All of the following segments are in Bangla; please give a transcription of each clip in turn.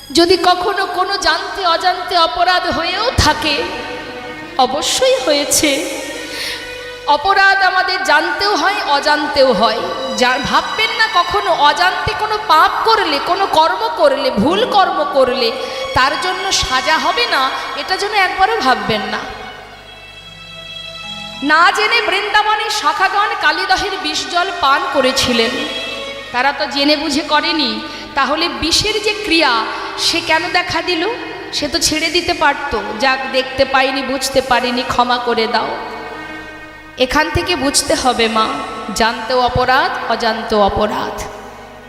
যদি কখনো কোনো জানতে অজান্তে অপরাধ হয়েও থাকে, অবশ্যই হয়েছে, অপরাধ আমাদের জানতেও হয় অজান্তেও হয়। যা ভাববেন না কখনো অজান্তে কোনো পাপ করলে, কোনো কর্ম করলে, ভুল কর্ম করলে তার জন্য সাজা হবে না, এটা যেন একবারও ভাববেন না। না জেনে বৃন্দাবনের শাখাগণ কালীদহের বিষ জল পান করেছিলেন, তারা তো জেনে বুঝে করেনি। তাহলে বিষের যে ক্রিয়া সে কেন দেখা দিল? সে তো ছেড়ে দিতে পারতো, যাক দেখতে পাইনি, বুঝতে পারিনি, ক্ষমা করে দাও। এখান থেকে বুঝতে হবে মা, জানতেও অপরাধ, অজান্তেও অপরাধ।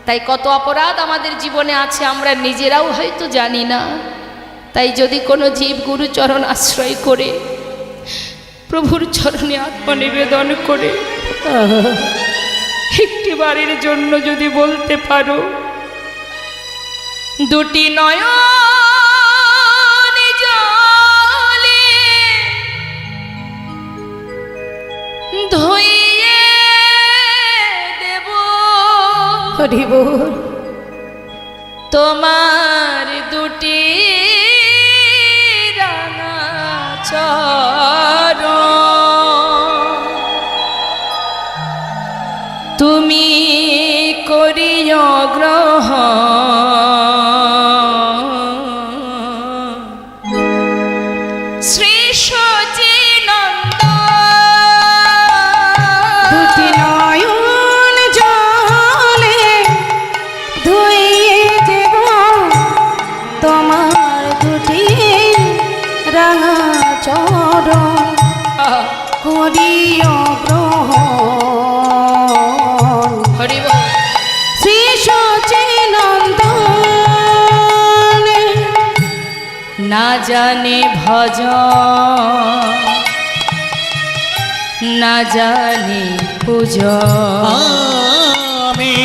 তাই কত অপরাধ আমাদের জীবনে আছে আমরা নিজেরাও হয়তো জানি না। তাই যদি কোনো জীব গুরুচরণ আশ্রয় করে, প্রভুর চরণে আত্মনিবেদন করে একটি বারের জন্য যদি বলতে পারো, দুটি নয়ন জলে ধুইয়ে দেব তোমার দুটি রাঙা চরণ, তুমি করিও গ্রহণ। শ্রী সচিনন্দন দুটি নয়ন জলে ধুইয়ে দেব তোমার দুটি রাঙা চরণ, করিও গ্রহণ। হরি বল। শ্রী সচিনন্দন না জানে ভজন, না জানি পূজন, আমি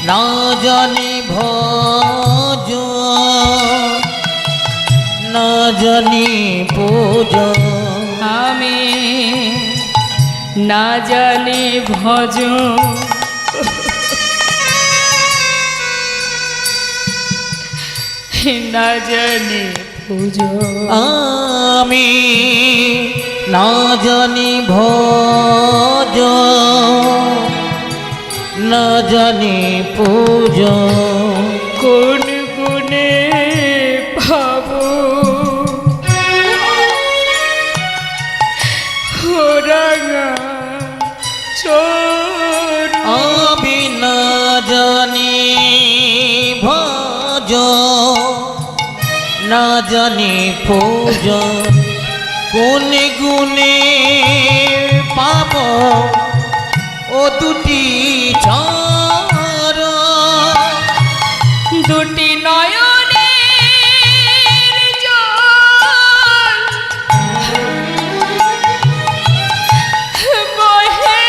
না জানি ভজ, না জানি পূজ, আমি না জানি ভজন, না জানি পূজন, আমি না জানি ভজ, না জানি পূজ, কোন গুণে ভাবো রাঙা চরণ, আমি না জানি ভজ, না জানি পূজ, কোন গুণে পাব ও দুটি চরণ, দুটি নয়নের জল বহে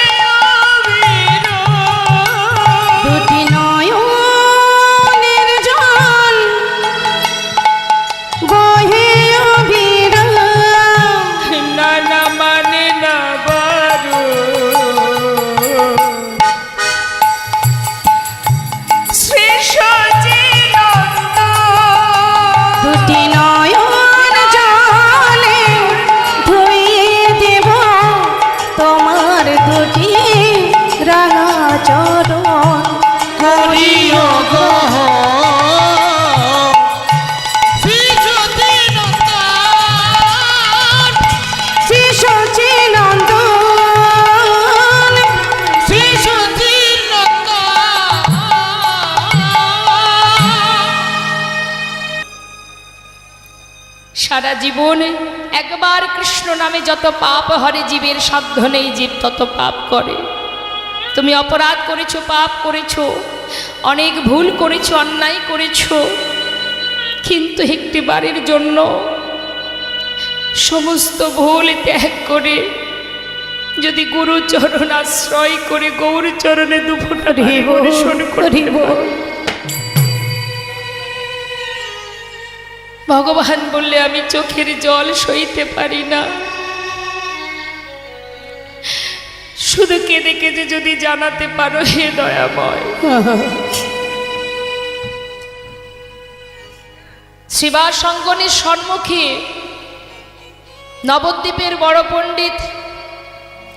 অবিরাম। দুটি নয়নের জল বহে অবিরাম, না না মানে না বারো, শ্রী সচিনন্দন দুটি নয়ন জলে ধুইয়ে দেব তোমার দুটি রাঙা চরণ, করিও গ্রহণ। শ্রী সচিনন্দন, শ্রী সচিনন্দন শ্রী সচিনন্দন। সারা জীবনে একবার কৃষ্ণ নামে যত পাপ হরে জীবের সাধ্য নেই, জীব তত পাপ করে। তুমি অপরাধ করেছো, পাপ করেছো, অনেক ভুল করেছো, অন্যায় করেছো, কিন্তু একটি বারের জন্য সমস্ত ভুল ত্যাগ করে যদি গুরুচরণ আশ্রয় করে গৌরচরণে দুফোঁটা পরিশোধ করতে পারো। ভগবান বললে আমি চোখের জল সইতে পারি না, শুধু কেঁদে কেঁদে যদি জানাতে পারো হে দয়াময়, শ্রীবাস অঙ্গনের সম্মুখে নবদ্বীপের বড় পণ্ডিত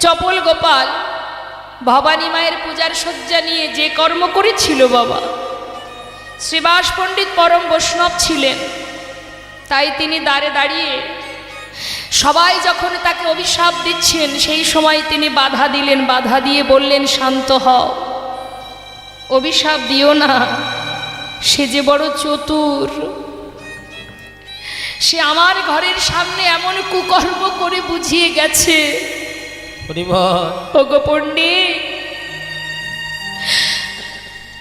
চপল গোপাল ভবানী মায়ের পূজার শয্যা নিয়ে যে কর্ম করেছিল বাবা, শ্রীবাস পণ্ডিত পরম বৈষ্ণব ছিলেন, তাই তিনি দ্বারে দাঁড়িয়ে সবাই যখন তাকে অভিশাপ দিচ্ছেন সেই সময় তিনি বাধা দিলেন, বাধা দিয়ে বললেন, শান্ত হও, অভিশাপ দিও না, সে যে বড় চতুর, সে আমার ঘরের সামনে এমন কুকর্ম করে বুঝিয়ে গেছে। ওগো পণ্ডিত,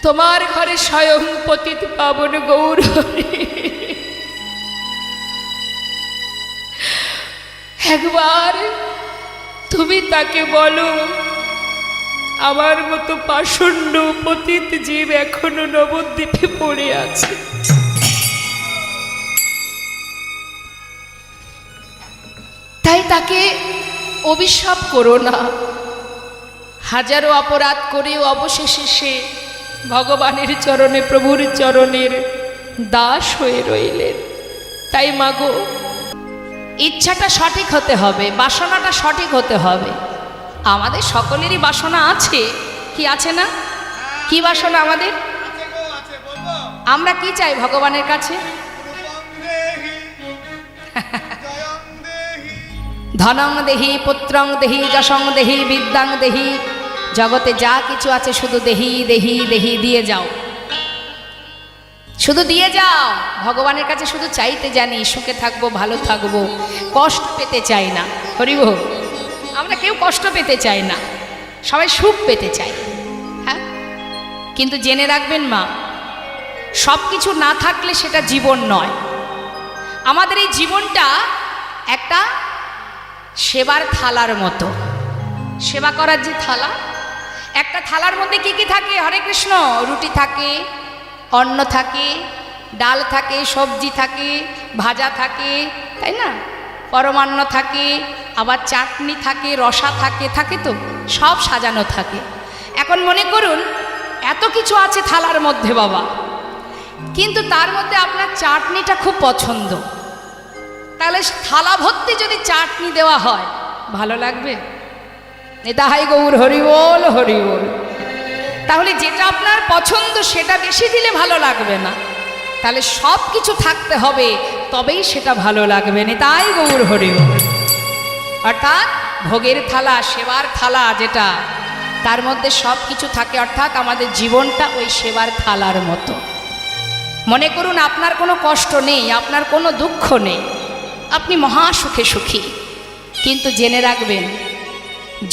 তোমার ঘরে স্বয়ং পতিত পাবন গৌর একবার তুমি তাকে বলো, আমার মতো পাষণ্ড পতিত জীব এখনো নবদ্বীপে পড়ে আছে। তাই তাকে অভিশাপ করো না। হাজারো অপরাধ করেও অবশেষে সে ভগবানের চরণে, প্রভুর চরণের দাস হয়ে রইলেন। তাই মাগো, ইচ্ছাটা সঠিক হতে হবে, বাসনাটা সঠিক হতে হবে। আমাদের সকলেরই বাসনা আছে, কি আছে না? কি বাসনা আমাদের? আমরা কি চাই ভগবানের কাছে? ধনং দেহি, পুত্রং দেহি, যশং দেহি, বিদ্যাং দেহি, জগতে যা কিছু আছে শুধু দেহি দেহি দেহি দিয়ে যাও, শুধু দিয়ে যাও। ভগবানের কাছে শুধু চাইতে জানি, সুখে থাকবো, ভালো থাকবো, কষ্ট পেতে চাই না। হরি বল। আমরা কেউ কষ্ট পেতে চাই না, সবাই সুখ পেতে চাই। হ্যাঁ, কিন্তু জেনে রাখবেন মা, সব কিছু না থাকলে সেটা জীবন নয়। আমাদের এই জীবনটা একটা সেবার থালার মতো। সেবা করার যে থালা, একটা থালার মধ্যে কি কি থাকে? হরে কৃষ্ণ, রুটি থাকে, অন্ন থাকে, ডাল থাকে, সবজি থাকে, ভাজা থাকে, তাই না? পরমান্ন থাকে, আবার চাটনি থাকে, রসা থাকে, থাকে তো, সব সাজানো থাকে। এখন মনে করুন এত কিছু আছে থালার মধ্যে বাবা, কিন্তু তার মধ্যে আপনার চাটনিটা খুব পছন্দ, তাহলে থালা ভর্তি যদি চাটনি দেওয়া হয় ভালো লাগবে? নেতাহাই গৌর হরি বল, হরি বল। তাহলে যেটা আপনার পছন্দ সেটা বেশি দিলে ভালো লাগবে না, তাহলে সব কিছু থাকতে হবে, তবেই সেটা ভালো লাগবে। নেতাই গৌর হরি বল। অর্থাৎ ভোগের থালা, সেবার থালা যেটা, তার মধ্যে সব কিছু থাকে, অর্থাৎ আমাদের জীবনটা ওই সেবার থালার মতো। মনে করুন আপনার কোনো কষ্ট নেই, আপনার কোনো দুঃখ নেই, আপনি মহা সুখে সুখী, কিন্তু জেনে রাখবেন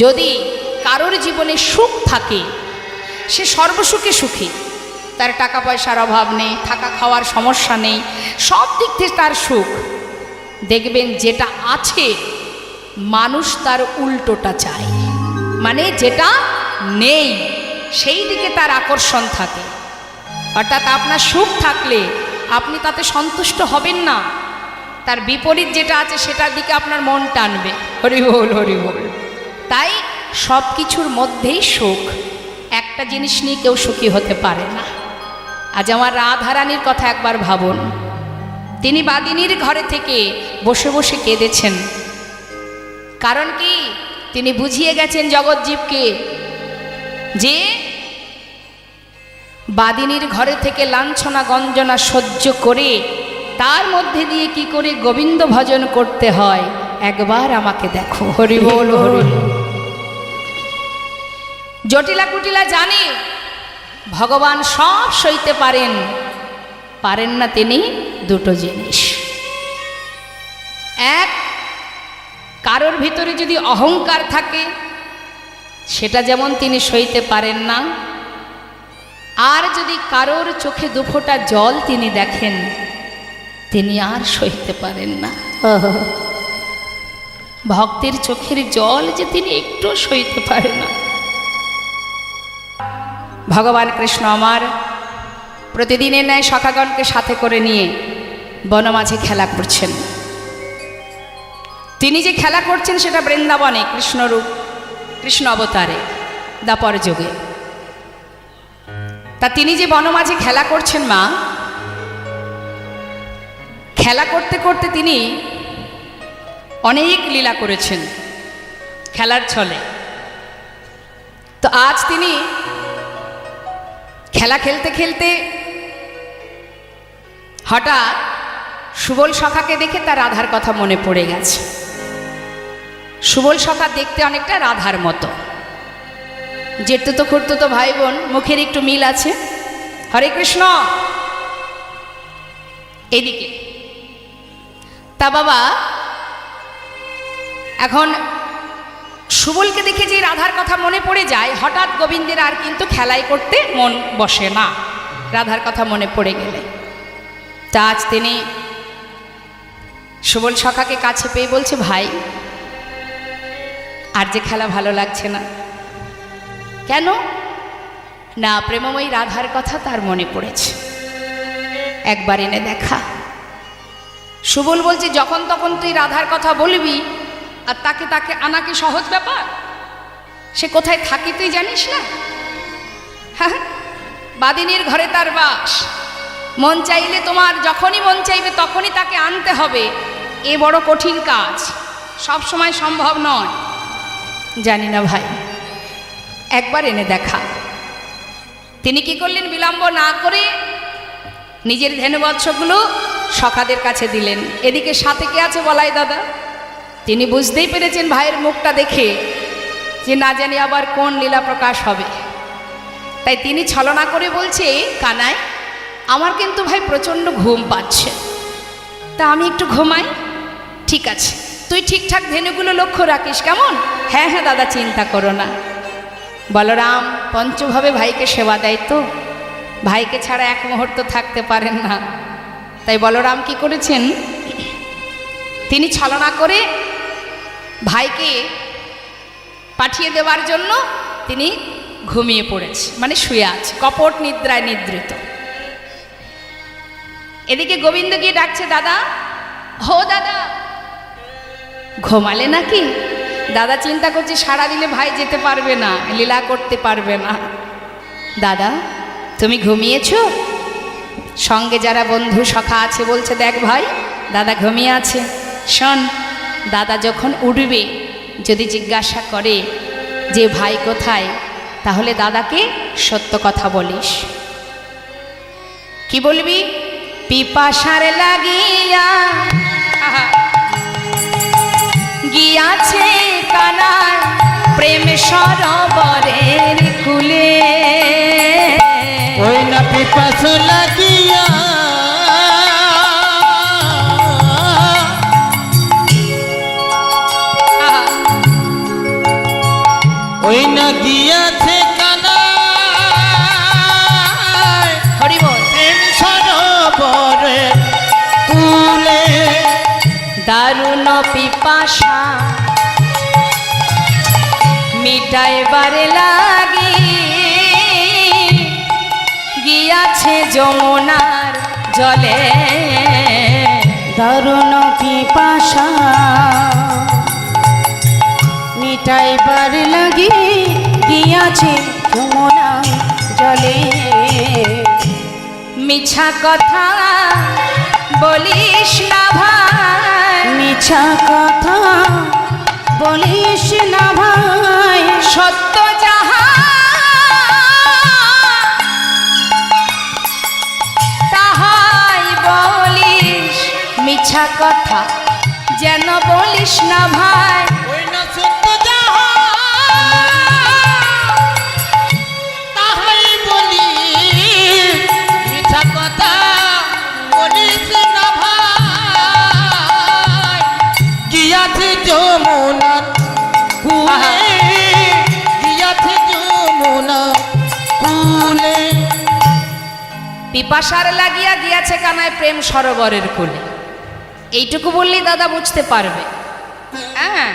যদি কারোর জীবনে সুখ থাকে, সে সর্বসুখে সুখী, তার টাকা পয়সার অভাব নেই, থাকা খাওয়ার সমস্যা নেই, সব দিক থেকে তার সুখ, দেখবেন যেটা আছে মানুষ তার উল্টোটা চায়, মানে যেটা নেই সেই দিকে তার আকর্ষণ থাকে। অর্থাৎ আপনার সুখ থাকলে আপনি তাতে সন্তুষ্ট হবেন না, তার বিপরীত যেটা আছে সেটার দিকে আপনার মন টানবে। হরি বল, হরি বল। তাই সব কিছুর মধ্যেই সুখ, একটা জিনিস নিয়ে কেউ সুখী হতে পারে না। আজ আমার রাধারানীর কথা একবার ভাবুন, তিনি বাদিনীর ঘরে থেকে বসে বসে কেঁদেছেন। কারণ কি? তিনি বুঝিয়ে গেছেন জগৎজীবকে যে বাদিনীর ঘরে থেকে লাঞ্ছনা গঞ্জনা সহ্য করে তার মধ্যে দিয়ে কি করে গোবিন্দ ভজন করতে হয় একবার আমাকে দেখো। হরি বল, হরি। জটিলা কুটিলা জানে ভগবান সব সইতে পারেন, পারেন না তিনি দুটো জিনিস। এক, কারোর ভিতরে যদি অহংকার থাকে সেটা যেমন তিনি সইতে পারেন না, আর যদি কারোর চোখে দুফোঁটা জল তিনি দেখেন তিনি আর সইতে পারেন না। ভক্তের চোখের জল যে তিনি একটু সইতে পারেন না। ভগবান কৃষ্ণ আমার প্রতিদিনের ন্যায় সখাগণকে সাথে করে নিয়ে বনমাঝে খেলা করছেন। তিনি যে খেলা করছেন সেটা বৃন্দাবনে কৃষ্ণরূপ, কৃষ্ণ অবতারে দ্বাপর যুগে। তা তিনি যে বনমাঝে খেলা করছেন মা, খেলা করতে করতে তিনি অনেক লীলা করেছেন খেলার ছলে। তো আজ তিনি খেলা খেলতে খেলতে হঠাৎ সুবল সখাকে দেখে তার রাধার কথা মনে পড়ে গেছে। সুবল সখা দেখতে অনেকটা রাধার মতো, জেঠতুতো খুড়তুতো ভাই বোন, মুখের একটু মিল আছে। হরে কৃষ্ণ। এদিকে তা বাবা, এখন সুবলকে দেখে যে রাধার কথা মনে পড়ে যায়, হঠাৎ গোবিন্দের আর কিন্তু খেলাই করতে মন বসে না রাধার কথা মনে পড়ে গেলে। তা আজ তিনি সুবল সখাকে কাছে পেয়ে বলছে, ভাই আর যে খেলা ভালো লাগছে না। কেন না? প্রেমময়ী রাধার কথা তার মনে পড়েছে, একবার এনে দেখা। সুবল বলছে, যখন তখন তুই রাধার কথা বলবি আর তাকে তাকে আনা কি সহজ ব্যাপার? সে কোথায় থাকি তুই জানিস না? হ্যাঁ, বাদিনীর ঘরে তার বাস। মন চাইলে তোমার যখনই মন চাইবে তখনই তাকে আনতে হবে। এ বড় কঠিন কাজ, সব সময় সম্ভব নয়। জানি না ভাই, একবার এনে দেখা। তিনি কি করলেন? বিলম্ব না করে নিজের ধেনুবৎসগুলো সখাদের কাছে দিলেন। এদিকে সাথে কে আছে বলাই দাদা? তিনি বুঝতেই পেরেছেন ভাইয়ের মুখটা দেখে যে না জানি আবার কোন লীলা প্রকাশ হবে। তাই তিনি ছলনা করে বলছে, কানাই আমার কিন্তু ভাই প্রচণ্ড ঘুম পাচ্ছে, তা আমি একটু ঘুমাই। ঠিক আছে, তুই ঠিকঠাক ধেনুগুলো লক্ষ্য রাখিস, কেমন? হ্যাঁ হ্যাঁ দাদা, চিন্তা করো না। বলরাম পঞ্চভাবে ভাইকে সেবা দেয়, তো ভাইকে ছাড়া এক মুহূর্ত থাকতে পারেন না। তাই বলরাম কি করেছেন? তিনি ছলনা করে ভাইকে পাঠিয়ে দেওয়ার জন্য তিনি ঘুমিয়ে পড়েছে, মানে শুয়ে আছে, কপট নিদ্রায় নিদ্রিত। এদিকে গোবিন্দ গিয়ে ডাকছে, দাদা, হো দাদা, ঘুমালে নাকি? দাদা চিন্তা করছে সারা দিলে ভাই যেতে পারবে না, লীলা করতে পারবে না। দাদা তুমি ঘুমিয়েছো? সঙ্গে যারা বন্ধু সখা আছে বলছে, দেখ ভাই দাদা ঘুমিয়ে আছে। শোন, দাদা যখন উঠবে যদি জিজ্ঞাসা করে যে ভাই কোথায়, তাহলে দাদাকে সত্য কথা বলিস। কি বলবি? পিপাসার লাগিয়া গিয়াছে কানাই প্রেম সরোবরের কুলে। ওই না পিপাস লাগিয়া ওই না গিয়াছে কানাই হরি বল। প্রেম সরোবরের কুলে। দারুণ পিপাসা মিটাইবার লাগি গিয়াছে যমুনার জলে। দারুণ পিপাসা মিটাইবার লাগি গিয়াছে যমুনার জলে। মিছা কথা বলিস না ভাই, মিছা কথা বলিস না ভাই, সত্য যাহা তাহাই বলিস। মিছা কথা যেন বলিস না ভাই, ওই না সত্য যাহা তাহাই বলি। মিছা কথা বলিস না ভাই, গিয়াছে যমুনার কুলে, গিয়াছে যমুনার কুলে। পিপাসার লাগিয়া গিয়াছে কানায় প্রেম সরোবরের কোলে। এইটুকু বললেই দাদা বুঝতে পারবে। হ্যাঁ,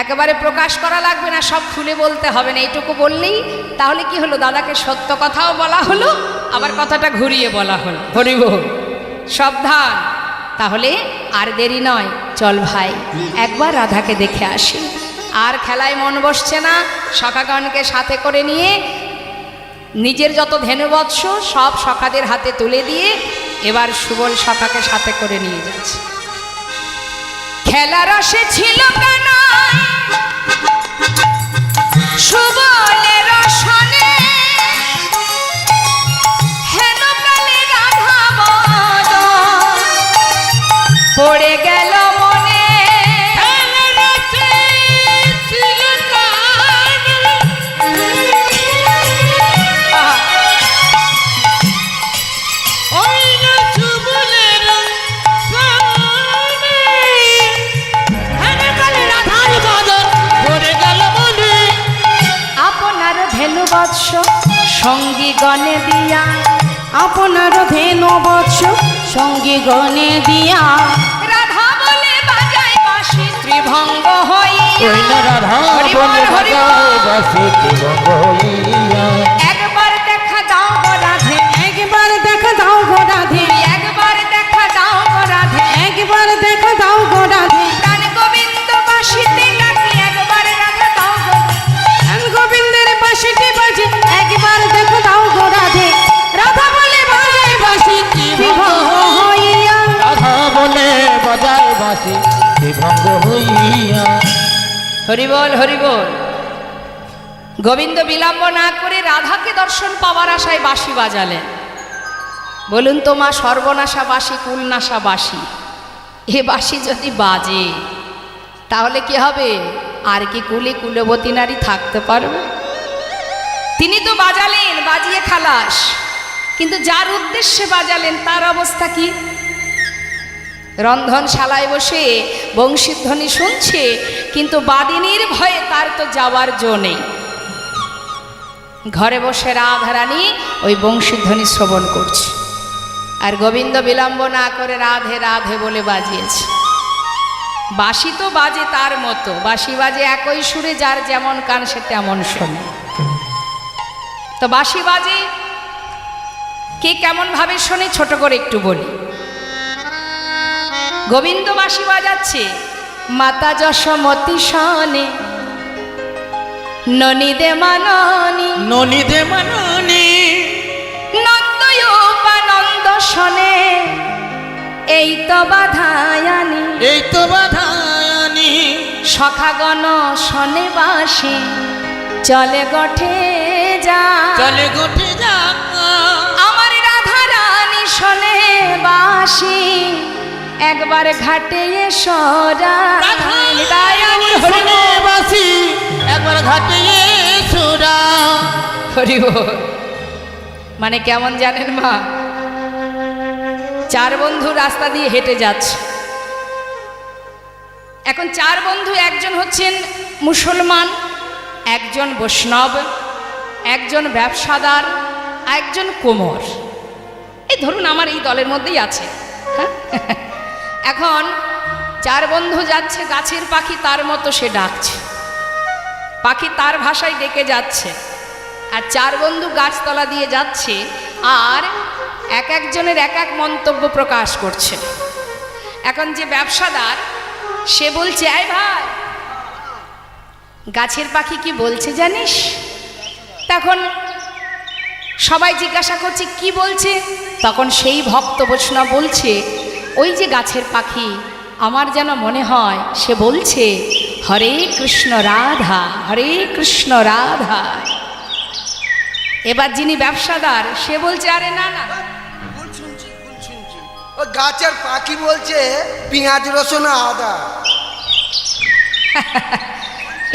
একেবারে প্রকাশ করা লাগবে না, সব খুলে বলতে হবে না, এইটুকু বললেই তাহলে কি হলো, দাদাকে সত্য কথাও বলা হলো, আবার কথাটা ঘুরিয়ে বলা হলো। হরি বল। সাবধান, তাহলে আর দেরি নয়, চল ভাই একবার রাধাকে দেখে আসি। আর খেলায় মন বসছে না, সখাগণকে সাথে করে নিয়ে নিজের যত ধেনুবৎস সব সখাদের হাতে তুলে দিয়ে এবার সুবল সখাকে সাথে করে নিয়ে যাচ্ছে। খেলার রসে ছিল কানাই সুবলের সনে, হেন কালে রাধা বদন পড়ে গেল মনে। আপনার ধেনু বৎস সঙ্গী গণে দিয়া, আপনার ধেনু বৎস সঙ্গী গণে দিয়া, রাধা বলে বাজায় বাঁশি ত্রিভঙ্গ হইয়া। রাধা বলে বাজায় বাঁশি ত্রিভঙ্গ হইয়া। একবার দেখা দাও গো রাধে, একবার দেখা দাও গো রাধে, একবার দেখা দাও গো রাধে, একবার দেখা দাও গো রাধে, প্রাণ গোবিন্দ বাঁশিতে ডাকি একবার রাধা দাও গো। প্রাণ গোবিন্দের বাঁশিটি বাজে, একবার দেখা দাও গো রাধে, রাধা বলে বাজায় বাঁশি ত্রিভঙ্গ হইয়া। রাধা বলে বাজায় বাঁশি ত্রিভঙ্গ হইয়া। হরি বল হরি বল। গোবিন্দ বিলম্ব না করে রাধাকে দর্শন পাওয়ার আশায় বাঁশি বাজালেন। বলুন তো মা, সর্বনাশা বাঁশি কুলনাশা বাঁশি, এ বাঁশি যদি বাজে তাহলে কি হবে? আর কি কুলে কুলবতী নারী থাকতে পারবে? তিনি তো বাজালেন, বাজিয়ে খালাস, কিন্তু যার উদ্দেশ্যে বাজালেন তার অবস্থা কি? রন্ধনশালায় বসে বংশীধ্বনি শুনছে, কিন্তু বাদিনীর ভয়ে তার তো যাওয়ার জো নেই। ঘরে বসে রাধারানী ওই বংশীধ্বনি শ্রবণ করছে, আর গোবিন্দ বিলম্ব না করে রাধে রাধে বলে বাজিয়েছে। বাঁশি তো বাজে তার মতো, বাঁশি বাজে একই সুরে, যার যেমন কান সে তেমন শোনে। তো বাঁশি বাজে কে কেমন ভাবে শোনে, ছোট করে একটু বলি। গোবিন্দ বাঁশি বাজাচ্ছে, মাতা যশোমতী শনে ননিদে মাননি, ননিদে মাননি, নন্দয়ুপানন্দ শনে এই তো বাধায়ানি, এই তো বাধায়ানি। সখাগণ শনে বাঁশি চলে গঠে যা, চলে গোটে যা। আমার রাধা রানী শনে বাঁশি একবার ঘাটে এসো রাধারানী। শোনে বাঁশি একবার ঘাটে এসোরা। হরি বল। মানে কেমন জানেন মা, চার বন্ধু রাস্তা দিয়ে হেঁটে যাচ্ছে। এখন চার বন্ধু, একজন হচ্ছেন মুসলমান, একজন বৈষ্ণব, একজন ব্যবসাদার, একজন কোমর। এই ধরুন আমার এই দলের মধ্যেই আছে। হ্যাঁ, এখন চার বন্ধু যাচ্ছে, গাছের পাখি তার মতো সে ডাকছে, পাখি তার ভাষায় ডেকে যাচ্ছে, আর চার বন্ধু গাছতলা দিয়ে যাচ্ছে, আর এক একজনের এক এক মন্তব্য প্রকাশ করছে। এখন যে ব্যবসাদার সে বলছে, আয় ভাই, গাছের পাখি কি বলছে জানিস? তখন সবাই জিজ্ঞাসা করছে কি বলছে? তখন সেই ভক্ত বৈষ্ণব বলছে, ওই যে গাছের পাখি, আমার যেন মনে হয় সে বলছে হরে কৃষ্ণ রাধা, হরে কৃষ্ণ রাধা। এবার যিনি ব্যবসাদার সে বলছে, আরে না না, ও গাছের পাখি বলছে পেঁয়াজ রসুন আদা।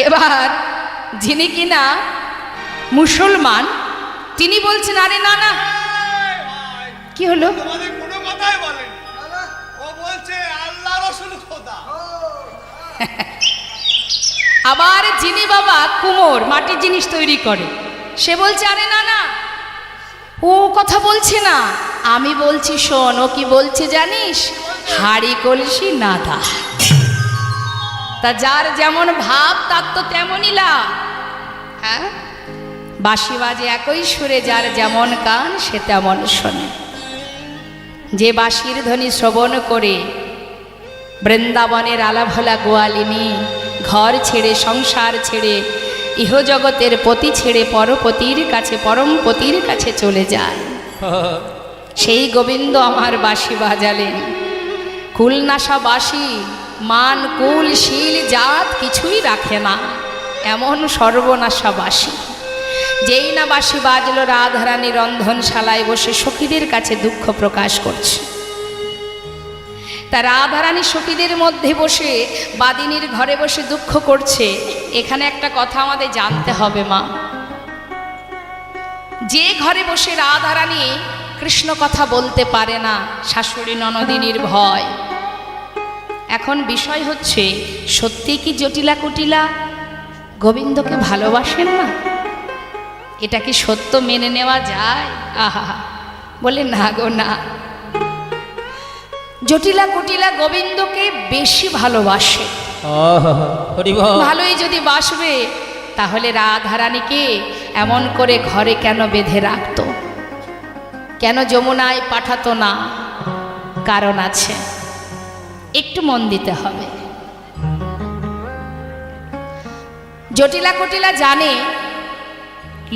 এবার যিনি কিনা মুসলমান তিনি বলছেন, আরে না না। কি হলো? তোমাদের কোনো কথাই বলেনি, ও বলছে আল্লাহ রসুল খোদা। আবার যিনি বাবা কুমোর, মাটির জিনিস তৈরি করে, সে বলছে, আরে না না, ও কথা বলছে না, আমি বলছি শোন। ও কি বলছে জানিস? হাড়ি কলসি নাদা। তা যার যেমন ভাব তার তো তেমনই লাভ। হ্যাঁ, বাঁশি বাজে একই সুরে, যার যেমন কান সে তেমন শোনে। যে বাঁশির ধ্বনি শ্রবণ করে বৃন্দাবনের আলাভোলা গোয়ালিনী ঘর ছেড়ে, সংসার ছেড়ে, ইহজগতের পতি ছেড়ে পরপতির কাছে, পরম পতির কাছে চলে যায়, সেই গোবিন্দ আমার বাঁশি বাজালেন। কুলনাশা বাঁশি মান কুল শীল জাত কিছুই রাখে না, এমন সর্বনাশা বাঁশি। যেই না বাঁশি বাজলো, রাধারানী রন্ধনশালায় বসে সখীদের কাছে দুঃখ প্রকাশ করছে। তা রাধারানী সখীদের মধ্যে বসে বাদিনীর ঘরে বসে দুঃখ করছে। এখানে একটা কথা আমাদের জানতে হবে মা, যে ঘরে বসে রাধারানী কৃষ্ণ কথা বলতে পারে না, শাশুড়ি ননদিনীর ভয়। এখন বিষয় হচ্ছে, সত্যি কি জটিলা কুটিলা গোবিন্দকে ভালোবাসেন না? এটা কি সত্য মেনে নেওয়া যায়? আহা, বলে না গো না, জটিলা কুটিলা গোবিন্দকে বেশি ভালোবাসে। ভালোই যদি বাসবে তাহলে রাধারানীকে এমন করে ঘরে কেন বেঁধে রাখত, কেন যমুনায় পাঠাতো না? কারণ আছে, একটু মন দিতে হবে। জটিলা কুটিলা জানে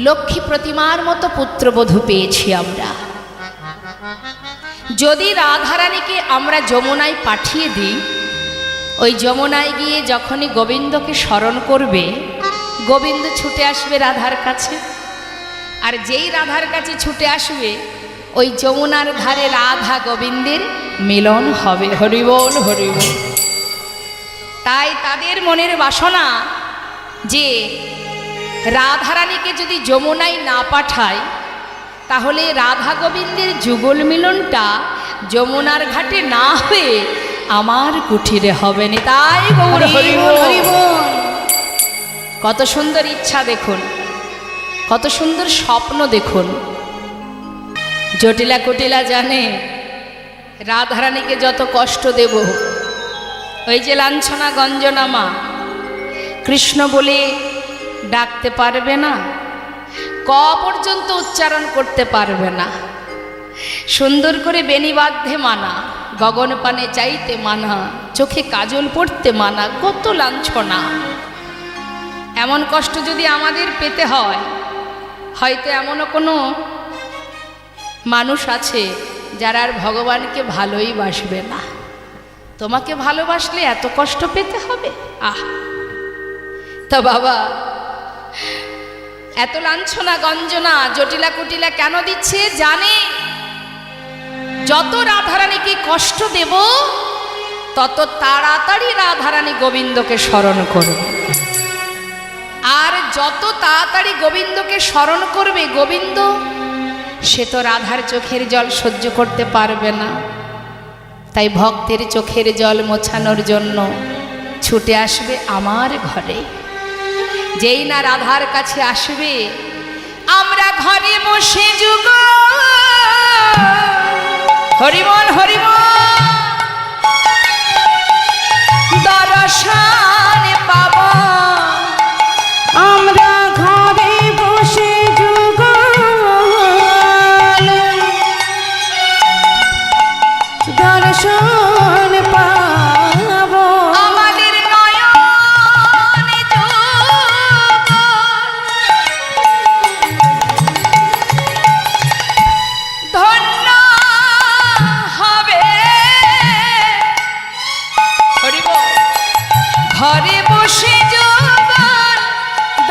লক্ষ্মী প্রতিমার মতো পুত্রবধূ পেয়েছি আমরা। যদি রাধারানীকে আমরা যমুনায় পাঠিয়ে দিই, ওই যমুনায় গিয়ে যখনই গোবিন্দকে স্মরণ করবে, গোবিন্দ ছুটে আসবে রাধার কাছে। আর যেই রাধার কাছে ছুটে আসবে, ওই যমুনার ধারে রাধা গোবিন্দের মিলন হবে। হরিবোল হরিবোল। তাই তাদের মনের বাসনা যে রাধারানীকে যদি যমুনায় না পাঠায়, তাহলে রাধা গোবিন্দের যুগল মিলনটা যমুনার ঘাটে না হয়ে আমার কুঠিরে হবে না। তাই গৌর হরিবোল হরিবোল। কত সুন্দর ইচ্ছা দেখুন, কত সুন্দর স্বপ্ন দেখুন। জটিলা কুটিলা জানে রাধারানীকে যত কষ্ট দেব, ওই যে লাঞ্ছনা গঞ্জনা মা কৃষ্ণ বলে ডাকতে পারবে না, ক পর্যন্ত উচ্চারণ করতে পারবে না, সুন্দর করে বেণী বাঁধতে মানা, গগন পানে চাইতে মানা, চোখে কাজল পড়তে মানা, কত লাঞ্ছনা। এমন কষ্ট যদি আমাদের পেতে হয়, হয়তো এমনও কোনো মানুষ আছে যারা আর ভগবানকে ভালোই বাসবে না। তোমাকে ভালোবাসলে এত কষ্ট পেতে হবে? আহ, তা বাবা এত লাঞ্ছনা গঞ্জনা জটিলা কুটিলা কেন দিচ্ছে? জানে যত রাধারানীকে কষ্ট দেব, তত তাড়াতাড়ি রাধারানী গোবিন্দকে স্মরণ করবে। আর যত তাড়াতাড়ি গোবিন্দকে স্মরণ করবে, গোবিন্দ সে তো রাধার চোখের জল সহ্য করতে পারবে না। তাই ভক্তের চোখের জল মোছানোর জন্য ছুটে আসবে আমার ঘরে। যেই না রাধার কাছে আসবে, আমরা ঘরে বসে যুগ হরিমন হরিমন দর্শন পাব। আমরা ঘরে বসে যুগল দর্শন পাব। আমাদের নয়নে যুগল ধন্য হবে। হরিবোল। ঘরে বসে যুগল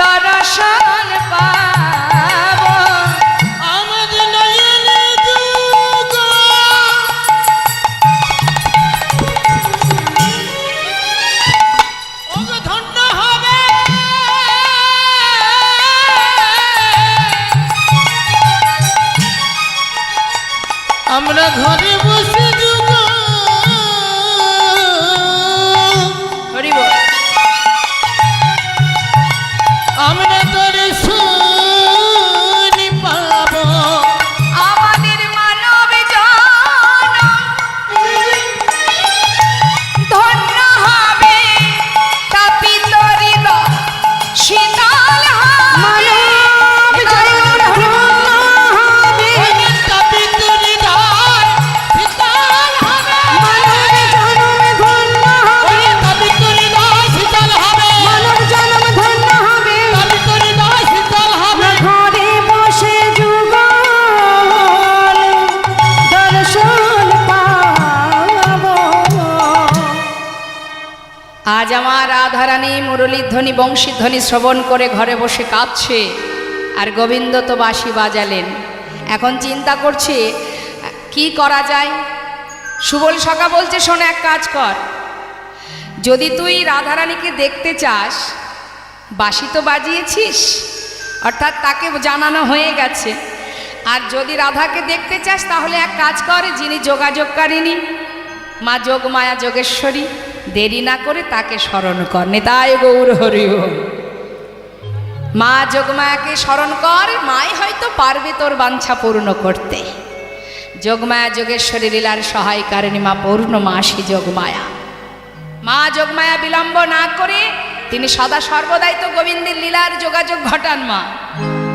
দর্শন পাব। আমাদের নয়নে যুগ আজ আমার রাধারানী মুরলীর ধ্বনি বংশীর ধ্বনি শ্রবণ করে ঘরে বসে কাঁদছে, আর গোবিন্দ তো বাঁশি বাজালেন। এখন চিন্তা করছে কি করা যায়। সুবল সখা বলছে, শোন, এক কাজ কর, যদি তুই রাধারানীকে দেখতে চাস, বাঁশি তো বাজিয়েছিস, অর্থাৎ তাকে জানানো হয়ে গেছে, আর যদি রাধাকে দেখতে চাস তাহলে এক কাজ কর, যিনি যোগাযোগকারিণী মা যোগমায়া যোগেশ্বরী, দেরি না করে তাকে স্মরণ কর। নিতাই গৌর হরি বল। মা যোগমায়াকে স্মরণ কর, মাই হয়তো পারবে তোর বাঞ্ছা পূর্ণ করতে। যোগমায়া যোগেশ্বরী লীলার সহায়কারিণী মা পূর্ণমাসী যোগমায়া। মা যোগমায়া বিলম্ব না করে তিনি সদা সর্বদাই তো গোবিন্দের লীলার যোগাযোগ ঘটান মা।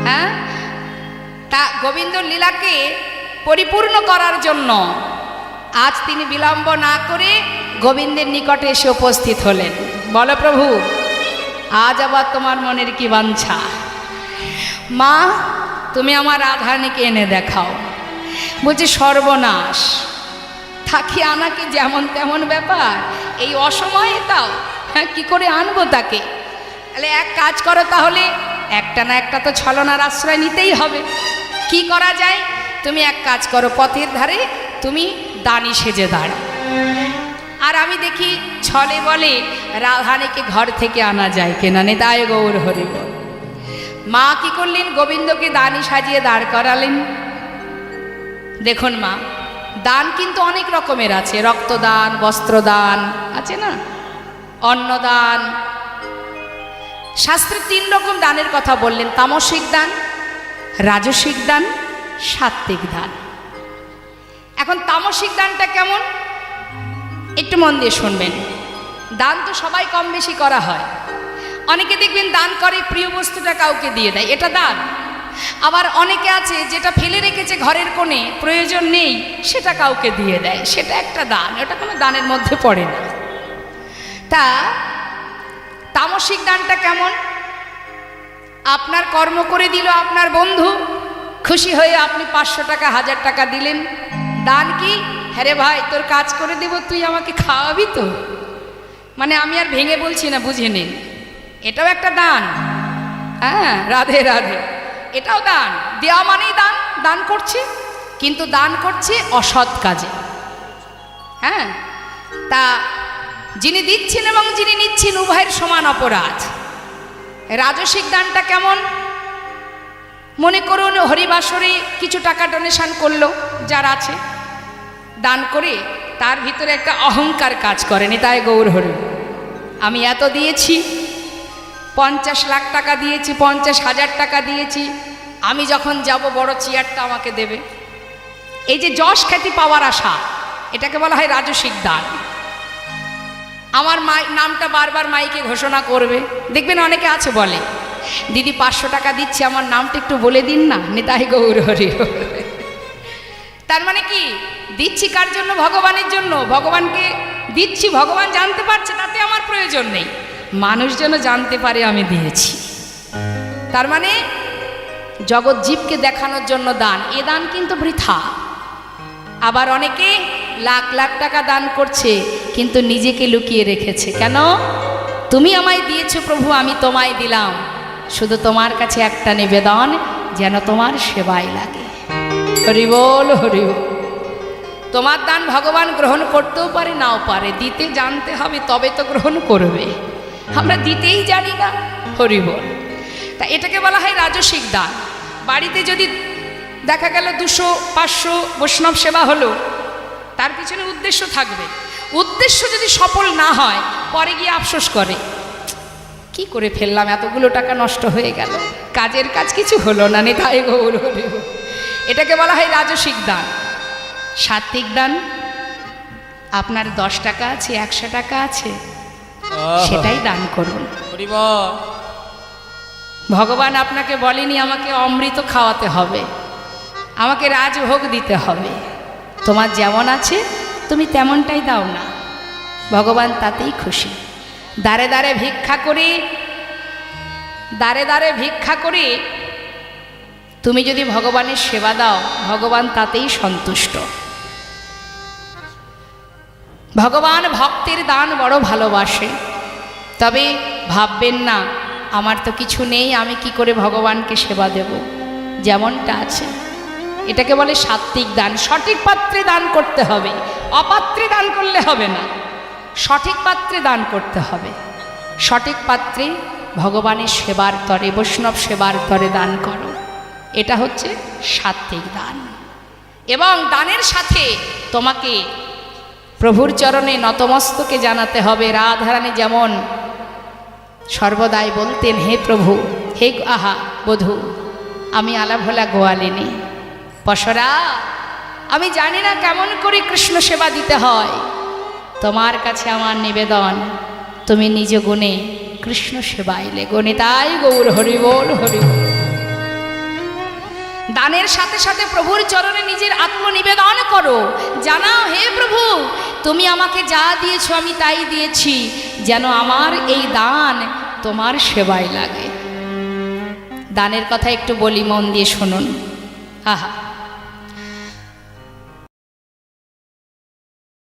হ্যাঁ, তা গোবিন্দর লীলাকে পরিপূর্ণ করার জন্য আজ তিনি বিলম্ব না করে গোবিন্দের নিকটে এসে উপস্থিত হলেন। বলো প্রভু, আজ আবার তোমার মনের কি বাঞ্ছা? মা, তুমি আমার রাধারানীকে এনে দেখাও। বলছি, সর্বনাশ, থাকি আনা কি যেমন তেমন ব্যাপার, এই অসময়ে তাও? হ্যাঁ, কী করে আনবো তাকে? তাহলে এক কাজ করো, তাহলে একটা না একটা তো ছলনার আশ্রয় নিতেই হবে। কি করা যায়? তুমি এক কাজ করো, পথের ধারে তুমি দানি সেজে দাঁড়াও, আর আমি দেখি ছলে বলে রাধারানীকে ঘর থেকে আনা যায় কিনা। নিতাই গৌর হরি বল। মা কি করলেন? গোবিন্দকে দানি সাজিয়ে দাঁড় করালেন। দেখুন মা, দান কিন্তু অনেক রকমের আছে, রক্তদান, বস্ত্রদান আছে না, অন্নদান। শাস্ত্রে 3 রকম দানের কথা বললেন, তামসিক দান, রাজসিক দান, সাত্ত্বিক দান। এখন তামসিক দানটা কেমন একটু মন দিয়ে শুনবেন। দান তো সবাই কম বেশি করা হয়। অনেকে দেখবেন দান করে প্রিয় বস্তুটা কাউকে দিয়ে দেয়, এটা দান। আবার অনেকে আছে যেটা ফেলে রেখেছে ঘরের কোণে, প্রয়োজন নেই, সেটা কাউকে দিয়ে দেয়, সেটা একটা দান, ওটা কোনো দানের মধ্যে পড়ে না। তা তামসিক দানটা কেমন? আপনার কর্ম করে দিল আপনার বন্ধু, খুশি হয়ে আপনি 500 টাকা 1000 টাকা দিলেন। দান কি? হ্যাঁ রে ভাই, তোর কাজ করে দেব, তুই আমাকে খাওয়াবি তো। মানে আমি আর ভেঙে বলছি না, বুঝে নিন, এটাও একটা দান। হ্যাঁ, রাধে রাধে, এটাও দান। দেওয়া মানেই দান, দান করছে, কিন্তু দান করছে অসৎ কাজে। হ্যাঁ, তা যিনি দিচ্ছেন এবং যিনি নিচ্ছেন উভয়ের সমান অপরাধ। রাজসিক দানটা কেমন? মনে করুন হরিবাসরে কিছু টাকা ডোনেশন করলো, যার আছে, দান করে তার ভিতরে একটা অহংকার কাজ করে। নিতাই গৌর হরি। আমি এত দিয়েছি, 50 লাখ টাকা দিয়েছি, 50,000 টাকা দিয়েছি, আমি যখন যাব বড় চেয়ারটা আমাকে দেবে। এই যে যশ খ্যাতি পাওয়ার আশা, এটাকে বলা হয় রাজসিক দান। আমার নামটা বারবার মাইকে ঘোষণা করবে। দেখবেন অনেকে আছে বলে, দিদি 500 টাকা দিচ্ছি, আমার নামটা একটু বলে দিন না। নিতাই গৌর হরি। তার মানে কি? দিচ্ছি কার জন্য? ভগবানের জন্য। ভগবানকে দিচ্ছি, ভগবান জানতে পারছে, তাতে আমার প্রয়োজন নেই, মানুষ যেন জানতে পারে আমি দিয়েছি। তার মানে জগৎ জীবকে দেখানোর জন্য দান, এ দান কিন্তু বৃথা। আবার অনেকে লাখ লাখ টাকা দান করছে, কিন্তু নিজেকে লুকিয়ে রেখেছে। কেন? তুমি আমায় দিয়েছো প্রভু, আমি তোমায় দিলাম, শুধু তোমার কাছে একটা নিবেদন, যেন তোমার সেবায় লাগে। হরি বল, হরি বল। তোমার দান ভগবান গ্রহণ করতেও পারে, নাও পারে, দিতে জানতে হবে, তবে তো গ্রহণ করবে। আমরা দিতেই জানি না। হরি বল। তা এটাকে বলা হয় রাজসিক দান। বাড়িতে যদি দেখা গেল 200-500 বৈষ্ণব সেবা হলো, তার পিছনে উদ্দেশ্য থাকবে। উদ্দেশ্য যদি সফল না হয়, পরে গিয়ে আফসোস করে, কি করে ফেললাম, এতগুলো টাকা নষ্ট হয়ে গেল, কাজের কাজ কিছু হলো না। নিতাই গৌর হরি বল। এটাকে বলা হয় রাজসিক দান। সাত্ত্বিক দান, আপনার 10 টাকা আছে, 100 টাকা আছে, সেটাই দান করুন। ভগবান আপনাকে বলেনি আমাকে অমৃত খাওয়াতে হবে, আমাকে রাজভোগ দিতে হবে। তোমার যেমন আছে তুমি তেমনটাই দাও না, ভগবান তাতেই খুশি। দাঁড়ে দাঁড়ে ভিক্ষা করে, দাঁড়ে দাঁড়ে ভিক্ষা করে তুমি যদি ভগবানের সেবা দাও, ভগবান তাতেই সন্তুষ্ট। ভগবান ভক্তের দান বড় ভালোবাসে। তবে ভাববেন না আমার তো কিছু নেই, আমি কি করে ভগবানকে সেবা দেব। যেমনটা আছে, এটাকে বলে সাত্ত্বিক দান। সঠিক পাত্রে দান করতে হবে, অপাত্রে দান করলে হবে না। সঠিক পাত্রে দান করতে হবে। সঠিক পাত্রে ভগবানের সেবার তরে, বৈষ্ণব সেবার তরে দান করো, এটা হচ্ছে সাত্ত্বিক দান। এবং দানের সাথে তোমাকে প্রভুর চরণে নতমস্তকে জানাতে হবে। রাধারানী যেমন সর্বদাই বলতেন, হে প্রভু, হে আহা বধূ, আমি আলাভোলা গোয়ালিনী পশরা, আমি জানি না কেমন করে কৃষ্ণ সেবা দিতে হয়, তোমার কাছে আমার নিবেদন, তুমি নিজ গুণে কৃষ্ণ সেবাইলে গুণে তাই গৌর হরি বল হরি বল। দানের সাথে সাথে প্রভুর চরণে নিজের আত্মনিবেদন করো, জানাও, হে প্রভু, তুমি আমাকে যা দিয়েছো আমি তাই দিয়েছি, যেন আমার এই দান তোমার সেবায় লাগে। দানের কথা একটু বলি, মন দিয়ে শুনুন। আহা,